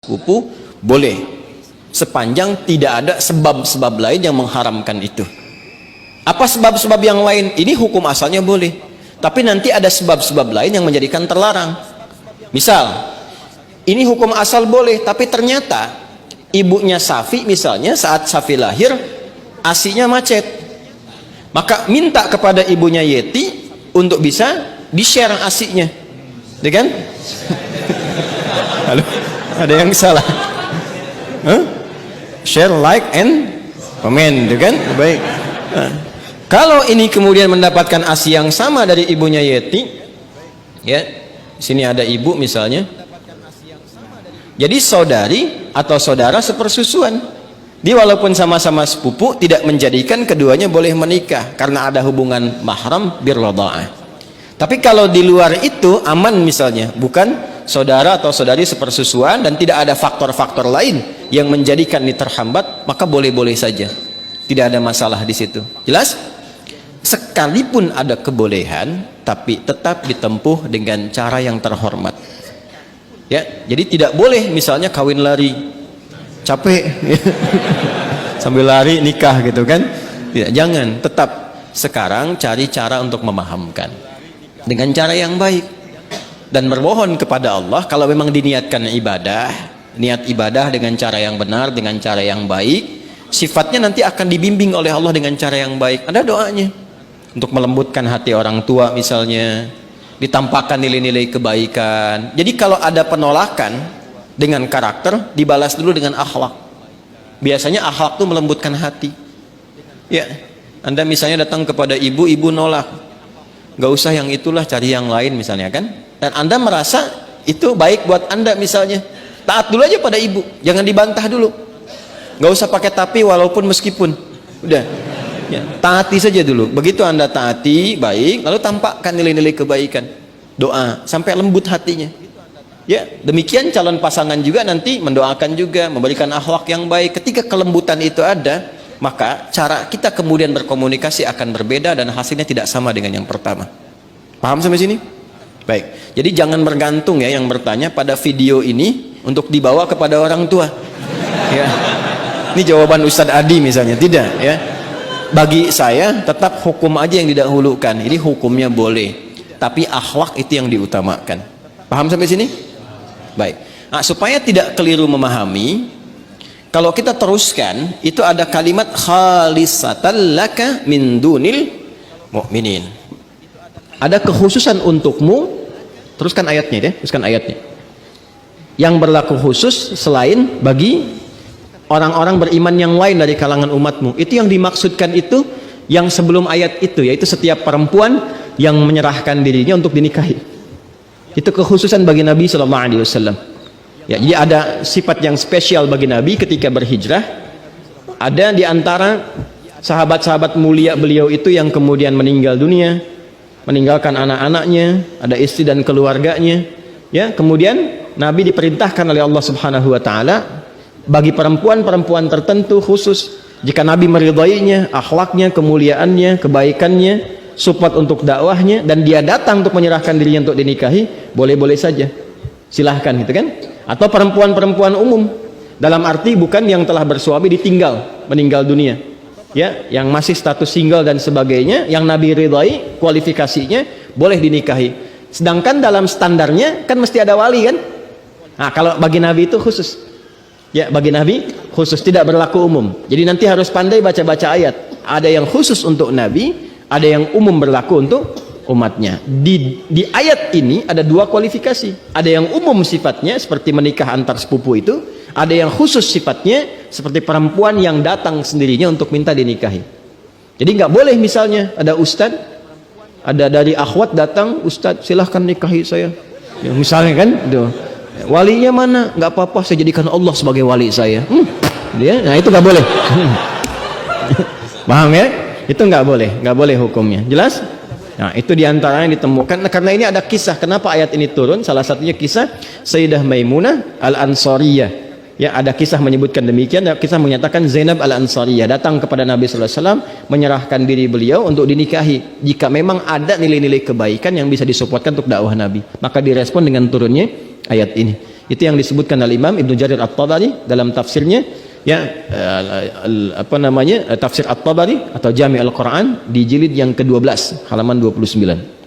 sepupu boleh, sepanjang tidak ada sebab-sebab lain yang mengharamkan itu. Apa sebab-sebab yang lain? Ini hukum asalnya boleh, tapi nanti ada sebab-sebab lain yang menjadikan terlarang. Misal, ini hukum asal boleh, tapi ternyata ibunya Safi misalnya saat Safi lahir ASI-nya macet, maka minta kepada ibunya Yeti untuk bisa di-share ASI-nya, ya kan? Halo, ada yang salah? Share, like, and comment, ya kan? Baik. Kalau ini kemudian mendapatkan ASI yang sama dari ibunya Yeti, ya, sini ada ibu misalnya, jadi saudari atau saudara sepersusuan, dia walaupun sama-sama sepupu tidak menjadikan keduanya boleh menikah karena ada hubungan mahram birradha'ah. Tapi kalau di luar itu aman misalnya, bukan saudara atau saudari sepersusuan dan tidak ada faktor-faktor lain yang menjadikan ini terhambat, maka boleh-boleh saja, tidak ada masalah di situ. Jelas? Sekalipun ada kebolehan, tapi tetap ditempuh dengan cara yang terhormat. Ya, jadi tidak boleh misalnya kawin lari, capek, sambil lari nikah gitu kan? Tidak, jangan. Tetap sekarang cari cara untuk memahamkan dengan cara yang baik dan bermohon kepada Allah. Kalau memang diniatkan ibadah, niat ibadah dengan cara yang benar, dengan cara yang baik, sifatnya nanti akan dibimbing oleh Allah dengan cara yang baik. Ada doanya untuk melembutkan hati orang tua misalnya, ditampakkan nilai-nilai kebaikan. Jadi kalau ada penolakan dengan karakter, dibalas dulu dengan akhlak. Biasanya akhlak itu melembutkan hati. Ya, Anda misalnya datang kepada ibu, ibu nolak, nggak usah yang itulah, cari yang lain misalnya kan, dan Anda merasa itu baik buat Anda misalnya, taat dulu aja pada ibu, jangan dibantah dulu, nggak usah pakai tapi walaupun meskipun, udah ya, taati saja dulu. Begitu Anda taati baik, lalu tampakkan nilai-nilai kebaikan, doa sampai lembut hatinya. Ya, demikian calon pasangan juga nanti mendoakan juga, memberikan akhlak yang baik. Ketika kelembutan itu ada, maka cara kita kemudian berkomunikasi akan berbeda dan hasilnya tidak sama dengan yang pertama. Paham sampai sini? Baik. Jadi jangan bergantung ya yang bertanya pada video ini untuk dibawa kepada orang tua. Ya. Ini jawaban Ustadz Adi misalnya, tidak ya. Bagi saya tetap hukum aja yang didahulukan. Ini hukumnya boleh, tapi akhlak itu yang diutamakan. Paham sampai sini? Baik. Nah, supaya tidak keliru memahami, kalau kita teruskan, itu ada kalimat khalisatan laka min dunil mu'minin. Ada kekhususan untukmu. Teruskan ayatnya ya, teruskan ayatnya. Yang berlaku khusus selain bagi orang-orang beriman yang lain dari kalangan umatmu. Itu yang dimaksudkan itu yang sebelum ayat itu, yaitu setiap perempuan yang menyerahkan dirinya untuk dinikahi. Itu kekhususan bagi Nabi SAW. Ya, jadi ada sifat yang spesial bagi Nabi ketika berhijrah. Ada di antara sahabat-sahabat mulia beliau itu yang kemudian meninggal dunia, meninggalkan anak-anaknya, ada istri dan keluarganya. Ya, kemudian Nabi diperintahkan oleh Allah Subhanahu wa taala bagi perempuan-perempuan tertentu khusus, jika Nabi meridainya, akhlaknya, kemuliaannya, kebaikannya, support untuk dakwahnya, dan dia datang untuk menyerahkan dirinya untuk dinikahi, boleh-boleh saja, silahkan gitu kan. Atau perempuan-perempuan umum, dalam arti bukan yang telah bersuami ditinggal, meninggal dunia ya, yang masih status single dan sebagainya, yang Nabi ridai kualifikasinya, boleh dinikahi. Sedangkan dalam standarnya kan mesti ada wali kan. Nah, kalau bagi Nabi itu khusus ya, bagi Nabi khusus, tidak berlaku umum. Jadi nanti harus pandai baca-baca ayat. Ada yang khusus untuk Nabi, ada yang umum berlaku untuk umatnya. Di ayat ini ada dua kualifikasi. Ada yang umum sifatnya seperti menikah antar sepupu itu, ada yang khusus sifatnya seperti perempuan yang datang sendirinya untuk minta dinikahi. Jadi nggak boleh misalnya ada ustadz, ada dari akhwat datang, ustadz silahkan nikahi saya ya, misalnya kan, walinya mana? Nggak apa-apa, saya jadikan Allah sebagai wali saya. Dia, nah itu nggak boleh. Paham ya? Itu nggak boleh hukumnya. Jelas? Nah, itu diantaranya ditemukan. Nah, karena ini ada kisah kenapa ayat ini turun. Salah satunya kisah Sayyidah Maimunah Al-Ansariyah. Ya, ada kisah menyebutkan demikian. Ada kisah menyatakan Zainab Al-Ansariyah datang kepada Nabi sallallahu alaihi wasallam menyerahkan diri beliau untuk dinikahi. Jika memang ada nilai-nilai kebaikan yang bisa disupport untuk dakwah Nabi, maka direspon dengan turunnya ayat ini. Itu yang disebutkan oleh Imam Ibnu Jarir At-Tabari dalam tafsirnya, ya, tafsir At-Tabari atau Jami' Al-Quran di jilid yang ke-12 halaman 29.